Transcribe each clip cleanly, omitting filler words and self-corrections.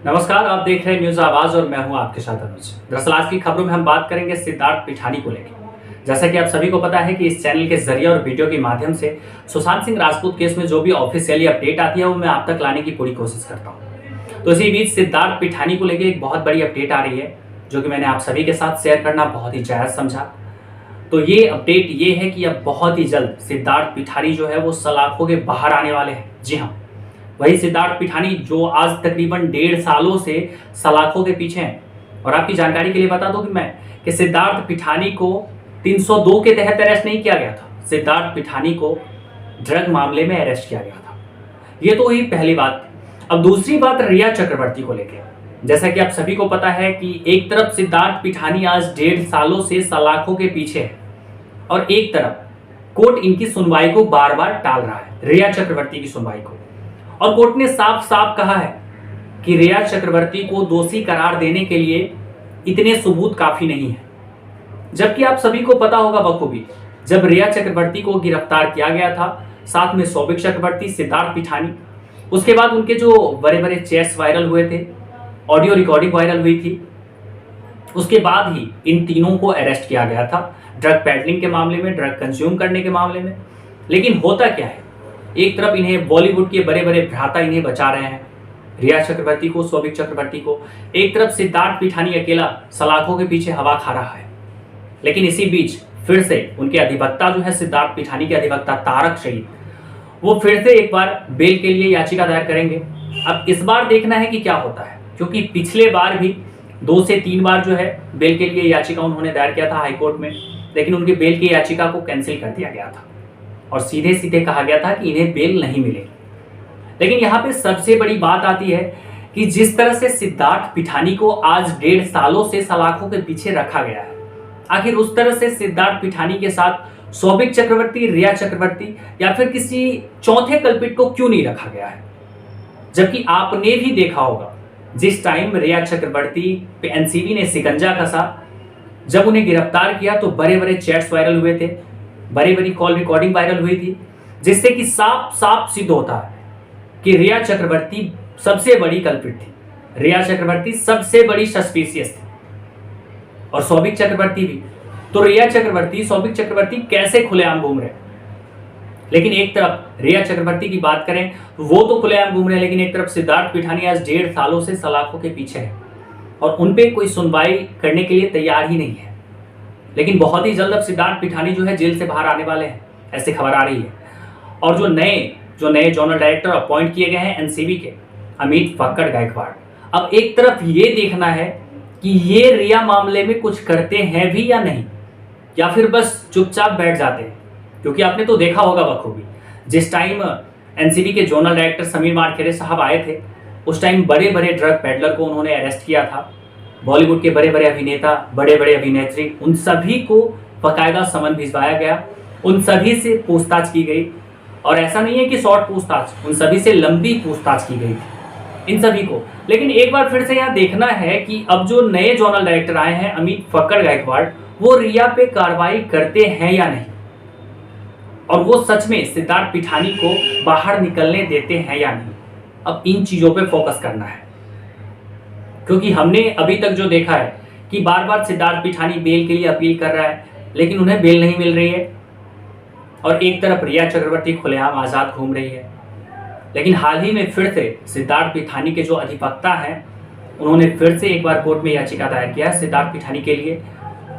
नमस्कार, आप देख रहे हैं न्यूज आवाज और मैं हूं आपके साथ अनुज। दरअसल आज की खबरों में हम बात करेंगे सिद्धार्थ पिठानी को लेकर। जैसा कि आप सभी को पता है कि इस चैनल के जरिए और वीडियो के माध्यम से सुशांत सिंह राजपूत केस में जो भी ऑफिशियली अपडेट आती है वो मैं आप तक लाने की पूरी कोशिश करता हूँ। तो इसी बीच सिद्धार्थ पिठानी को लेकर एक बहुत बड़ी अपडेट आ रही है जो कि मैंने आप सभी के साथ शेयर करना बहुत ही जायज समझा। तो ये अपडेट ये है कि अब बहुत ही जल्द सिद्धार्थ पिठानी जो है वो सलाखों के बाहर आने वाले हैं। जी हाँ, वही सिद्धार्थ पिठानी जो आज तकरीबन 1.5 सालों से सलाखों के पीछे हैं। और आपकी जानकारी के लिए बता दूं कि सिद्धार्थ पिठानी को 302 के तहत अरेस्ट नहीं किया गया था। सिद्धार्थ पिठानी को ड्रग मामले में अरेस्ट किया गया था। ये तो हुई पहली बात। अब दूसरी बात रिया चक्रवर्ती को लेकर। जैसा कि आप सभी को पता है कि एक तरफ सिद्धार्थ पिठानी आज 1.5 सालों से सलाखों के पीछे है और एक तरफ कोर्ट इनकी सुनवाई को बार बार टाल रहा है, रिया चक्रवर्ती की सुनवाई को। और कोर्ट ने साफ साफ कहा है कि रिया चक्रवर्ती को दोषी करार देने के लिए इतने सबूत काफी नहीं है। जबकि आप सभी को पता होगा बखूबी, जब रिया चक्रवर्ती को गिरफ्तार किया गया था, साथ में सौभिक चक्रवर्ती, सिद्धार्थ पिठानी, उसके बाद उनके जो बड़े बड़े चैट्स वायरल हुए थे, ऑडियो रिकॉर्डिंग वायरल हुई थी, उसके बाद ही इन तीनों को अरेस्ट किया गया था ड्रग पैडलिंग के मामले में, ड्रग कंज्यूम करने के मामले में। लेकिन होता क्या है, एक तरफ इन्हें बॉलीवुड के बड़े बड़े भ्राता इन्हें बचा रहे हैं, रिया चक्रवर्ती को, सौभिक चक्रवर्ती को। एक तरफ सिद्धार्थ पिठानी अकेला सलाखों के पीछे हवा खा रहा है। लेकिन इसी बीच फिर से उनके अधिवक्ता जो है, सिद्धार्थ पिठानी के अधिवक्ता तारक शहीद, वो फिर से एक बार बेल के लिए याचिका दायर करेंगे। अब इस बार देखना है कि क्या होता है, क्योंकि पिछले बार भी 2 से 3 बार जो है बेल के लिए याचिका उन्होंने दायर किया था हाईकोर्ट में, लेकिन उनकी बेल की याचिका को कैंसिल कर दिया गया था और सीधे सीधे कहा गया था कि इन्हें बेल नहीं मिलेगी। लेकिन यहाँ पे सबसे बड़ी बात आती है कि जिस तरह से सिद्धार्थ पिठानी को आज 1.5 सालों से सलाखों के पीछे रखा गया है, आखिर उस तरह से सिद्धार्थ पिठानी के साथ सौभिक चक्रवर्ती, रिया चक्रवर्ती या फिर किसी चौथे कल्पिट को क्यों नहीं रखा गया है? जबकि आपने भी देखा होगा जिस टाइम रिया चक्रवर्ती पे एनसीबी ने शिकंजा कसा, जब उन्हें गिरफ्तार किया तो बड़े बड़े चैट्स वायरल हुए थे, बड़ी बड़ी कॉल रिकॉर्डिंग वायरल हुई थी, जिससे कि साफ साफ सिद्ध होता है कि रिया चक्रवर्ती सबसे बड़ी कल्प्रिट थी, रिया चक्रवर्ती सबसे बड़ी सस्पिशियस थी और सौभिक चक्रवर्ती भी। तो रिया चक्रवर्ती, सौभिक चक्रवर्ती कैसे खुलेआम घूम रहे? लेकिन एक तरफ रिया चक्रवर्ती की बात करें तो वो तो खुलेआम घूम रहे हैं, लेकिन एक तरफ सिद्धार्थ पिठानी आज 1.5 सालों से सलाखों के पीछे है और उनपे कोई सुनवाई करने के लिए तैयार ही नहीं है। लेकिन बहुत ही जल्द अब सिद्धार्थ पिठानी जो है जेल से बाहर आने वाले हैं, ऐसी खबर आ रही है। और जो नए जोनल डायरेक्टर अपॉइंट किए गए हैं एनसीबी के, अमित फक्कड़ गायकवाड़, अब एक तरफ ये देखना है कि ये रिया मामले में कुछ करते हैं भी या नहीं, या फिर बस चुपचाप बैठ जाते हैं। क्योंकि आपने तो देखा होगा बखूबी, जिस टाइम एनसीबी के जोनल डायरेक्टर समीर मारखेड़े साहब आए थे, उस टाइम बड़े बड़े ड्रग पेडलर को उन्होंने अरेस्ट किया था। बॉलीवुड के बड़े बड़े अभिनेता, बड़े बड़े अभिनेत्री, उन सभी को बाकायदा समन भिजवाया गया, उन सभी से पूछताछ की गई। और ऐसा नहीं है कि शॉर्ट पूछताछ, उन सभी से लंबी पूछताछ की गई थी इन सभी को। लेकिन एक बार फिर से यहाँ देखना है कि अब जो नए जोनल डायरेक्टर आए हैं अमित फक्कड़ गायकवाड़, वो रिया पे कार्रवाई करते हैं या नहीं, और वो सच में सिद्धार्थ पिठानी को बाहर निकलने देते हैं या नहीं। अब इन चीजों पे फोकस करना है, क्योंकि हमने अभी तक जो देखा है कि बार बार सिद्धार्थ पिठानी बेल के लिए अपील कर रहा है, लेकिन उन्हें बेल नहीं मिल रही है। और एक तरफ रिया चक्रवर्ती खुलेआम आजाद घूम रही है। लेकिन हाल ही में फिर से सिद्धार्थ पिठानी के जो अधिवक्ता हैं, उन्होंने फिर से एक बार कोर्ट में याचिका दायर किया है सिद्धार्थ पिठानी के लिए।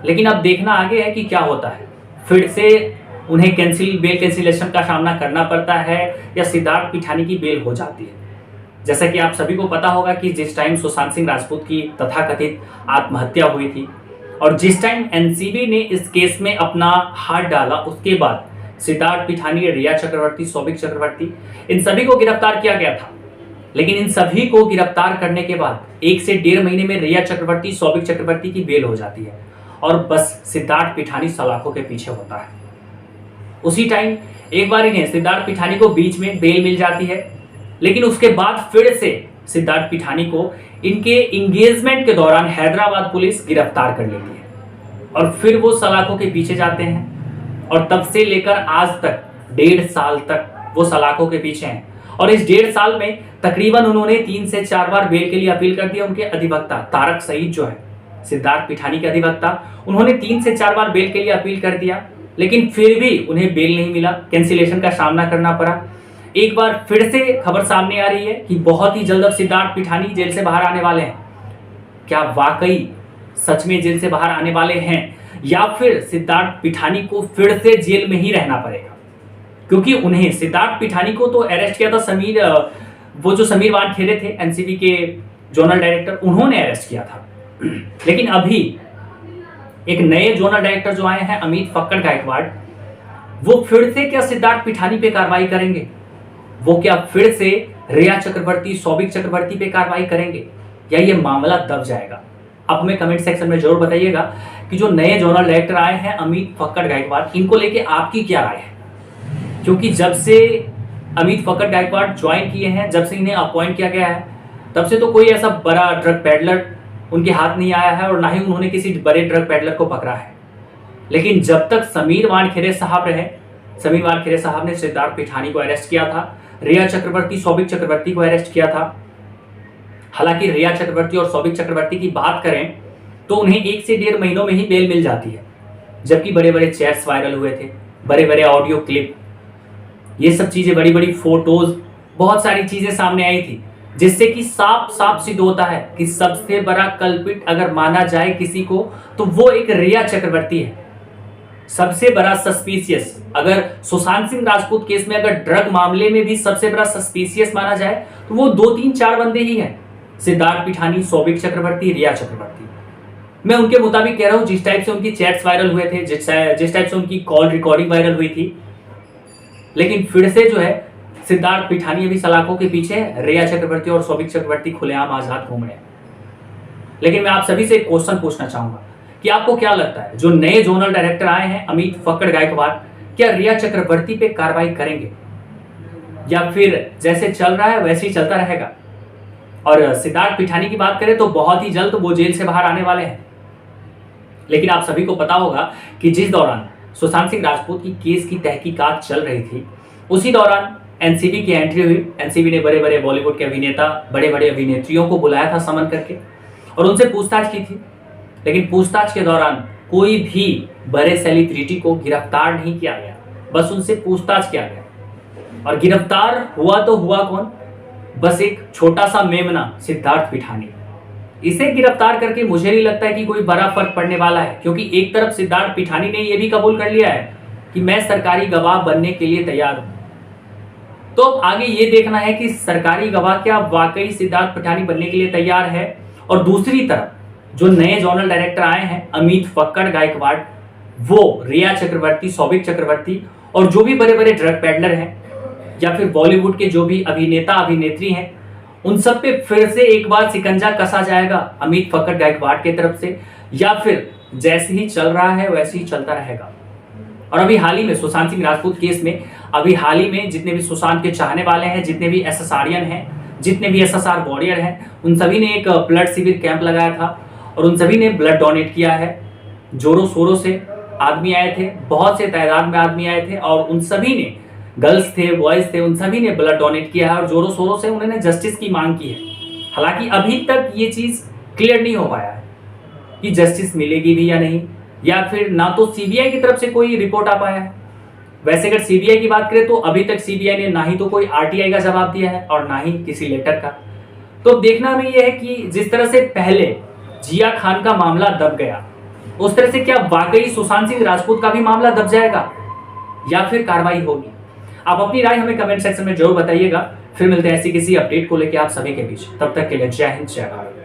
लेकिन अब देखना आगे है कि क्या होता है, फिर से उन्हें बेल कैंसिलेशन का सामना करना पड़ता है या सिद्धार्थ पिठानी की बेल हो जाती है। जैसा कि आप सभी को पता होगा कि जिस टाइम सुशांत सिंह राजपूत की तथाकथित आत्महत्या हुई थी और जिस टाइम एनसीबी ने इस केस में अपना हाथ डाला, उसके बाद सिद्धार्थ पिठानी, रिया चक्रवर्ती, सौभिक चक्रवर्ती, इन सभी को गिरफ्तार किया गया था। लेकिन इन सभी को गिरफ्तार करने के बाद 1 से 1.5 महीने में रिया चक्रवर्ती, सौभिक चक्रवर्ती की बेल हो जाती है और बस सिद्धार्थ पिठानी सलाखों के पीछे होता है। उसी टाइम एक बार इन्हें, सिद्धार्थ पिठानी को बीच में बेल मिल जाती है, लेकिन उसके बाद फिर से सिद्धार्थ पिठानी को इनके इंगेजमेंट के दौरान हैदराबाद पुलिस गिरफ्तार कर लेती है और फिर वो सलाखों के पीछे जाते हैं। और तब से लेकर आज तक 1.5 साल तक वो सलाखों के पीछे हैं और इस 1.5 साल में तकरीबन उन्होंने 3 से 4 बार बेल के लिए अपील कर दिया। उनके अधिवक्ता तारक सईद जो है, सिद्धार्थ पिठानी के अधिवक्ता, उन्होंने 3 से 4 बार बेल के लिए अपील कर दिया, लेकिन फिर भी उन्हें बेल नहीं मिला, कैंसिलेशन का सामना करना पड़ा। एक बार फिर से खबर सामने आ रही है कि बहुत ही जल्द अब सिद्धार्थ पिठानी जेल से बाहर आने वाले हैं। क्या वाकई सच में जेल से बाहर आने वाले हैं, या फिर सिद्धार्थ पिठानी को फिर से जेल में ही रहना पड़ेगा? क्योंकि उन्हें, सिद्धार्थ पिठानी को तो अरेस्ट किया था वो जो समीर वानखेड़े थे, एनसीबी के जोनल डायरेक्टर, उन्होंने अरेस्ट किया था। लेकिन अभी एक नए जोनल डायरेक्टर जो आए हैं, अमित फक्कड़ गायकवाड़, वो फिर से क्या सिद्धार्थ पिठानी पे कार्रवाई करेंगे? वो क्या फिर से रिया चक्रवर्ती, सौभिक चक्रवर्ती पे कार्रवाई करेंगे, या ये मामला दब जाएगा? आप हमें कमेंट सेक्शन में जरूर बताइएगा कि जो नए जोनल डायरेक्टर आए हैं अमित फक्कड़ गायकवाड़, इनको लेके आपकी क्या राय है? क्योंकि जब से अमित फक्कड़ गायकवाड़ ज्वाइन किए हैं, जब से इन्हें अपॉइंट किया गया है, तब से तो कोई ऐसा बड़ा ड्रग पैडलर उनके हाथ नहीं आया है, और ना ही उन्होंने किसी बड़े ड्रग पैडलर को पकड़ा है। लेकिन जब तक समीर वानखेड़े साहब रहे, समीर वानखेड़े साहब ने सिद्धार्थ पिठानी को अरेस्ट किया था, रिया चक्रवर्ती, सौभिक चक्रवर्ती को अरेस्ट किया था। हालांकि रिया चक्रवर्ती और सौभिक चक्रवर्ती की बात करें तो उन्हें 1 से 1.5 महीनों में ही बेल मिल जाती है, जबकि बड़े बड़े चैट्स वायरल हुए थे, बड़े बड़े ऑडियो क्लिप, ये सब चीजें, बड़ी बड़ी फोटोज, बहुत सारी चीजें सामने आई थी, जिससे कि साफ साफ सिद्ध होता है कि सबसे बड़ा कल्पिट अगर माना जाए किसी को तो वो एक रिया चक्रवर्ती है। सबसे बड़ा सस्पिशियस, अगर सुशांत सिंह राजपूत केस में अगर ड्रग मामले में भी सबसे बड़ा सस्पिशियस माना जाए तो वो 2, 3, 4 बंदे ही हैं, सिद्धार्थ पिठानी, सौभिक चक्रवर्ती, रिया चक्रवर्ती। मैं उनके मुताबिक कह रहा हूं, जिस टाइप से उनकी चैट्स वायरल हुए थे, जिस टाइप से उनकी कॉल रिकॉर्डिंग वायरल हुई थी, लेकिन फिर से जो है सिद्धार्थ पिठानी अभी सलाखों के पीछे, रिया चक्रवर्ती और सौभिक चक्रवर्ती खुलेआम आजाद घूम रहे हैं। लेकिन मैं आप सभी से एक क्वेश्चन पूछना चाहूंगा कि आपको क्या लगता है, जो नए जोनल डायरेक्टर आए हैं अमित फक्कड़ गायकवाड़, क्या रिया चक्रवर्ती पे कार्रवाई करेंगे, या फिर जैसे चल रहा है वैसे ही चलता रहेगा? और सिद्धार्थ पिठानी की बात करें तो बहुत ही जल्द वो जेल से बाहर आने वाले हैं। लेकिन आप सभी को पता होगा कि जिस दौरान सुशांत सिंह राजपूत की केस की तहकीकात चल रही थी, उसी दौरान एनसीबी की एंट्री हुई। एनसीबी ने बड़े बड़े बॉलीवुड के अभिनेता, बड़े बड़े अभिनेत्रियों को बुलाया था समन करके, और उनसे पूछताछ की थी। लेकिन पूछताछ के दौरान कोई भी बड़े सेलिब्रिटी को गिरफ्तार नहीं किया गया, बस उनसे पूछताछ किया गया। और गिरफ्तार हुआ तो हुआ कौन? बस एक छोटा सा मेमना, सिद्धार्थ पिठानी। इसे गिरफ्तार करके मुझे नहीं लगता है कि कोई बड़ा फर्क पड़ने वाला है, क्योंकि एक तरफ सिद्धार्थ पिठानी ने यह भी कबूल कर लिया है कि मैं सरकारी गवाह बनने के लिए तैयार हूं। तो आगे ये देखना है कि सरकारी गवाह क्या वाकई सिद्धार्थ पिठानी बनने के लिए तैयार है। और दूसरी तरफ जो नए जोनल डायरेक्टर आए हैं अमित फक्कड़ गायकवाड़, वो रिया चक्रवर्ती, सौभिक चक्रवर्ती और जो भी बड़े बड़े ड्रग पैडलर हैं, या फिर बॉलीवुड के जो भी अभिनेता अभिनेत्री हैं, उन सब पे फिर से एक बार शिकंजा कसा जाएगा अमित फक्कड़ गायकवाड़ की तरफ से, या फिर जैसे ही चल रहा है वैसे ही चलता रहेगा। और अभी हाल ही में सुशांत सिंह राजपूत केस में, अभी हाल ही में जितने भी सुशांत के चाहने वाले हैं, जितने भी एसएसआरियन हैं, जितने भी एसएसआर वॉरियर हैं, उन सभी ने एक ब्लड शिविर कैंप लगाया था और उन सभी ने ब्लड डोनेट किया है। जोरों शोरों से आदमी आए थे, बहुत से तादाद में आदमी आए थे, और उन सभी ने, गर्ल्स थे, बॉयज थे, उन सभी ने ब्लड डोनेट किया है और जोरों शोरों से उन्होंने जस्टिस की मांग की है। हालांकि अभी तक ये चीज़ क्लियर नहीं हो पाया है कि जस्टिस मिलेगी भी या नहीं, या फिर ना तो सीबीआई की तरफ से कोई रिपोर्ट आ पाया है। वैसे अगर सीबीआई की बात करें तो अभी तक सीबीआई ने ना ही तो कोई आरटीआई का जवाब दिया है और ना ही किसी लेटर का। तो देखना में यह है कि जिस तरह से पहले जिया खान का मामला दब गया, उस तरह से क्या वाकई सुशांत सिंह राजपूत का भी मामला दब जाएगा या फिर कार्रवाई होगी? आप अपनी राय हमें कमेंट सेक्शन में जरूर बताइएगा। फिर मिलते हैं ऐसी किसी अपडेट को लेकर आप सभी के बीच। तब तक के लिए जय हिंद, जय भारत।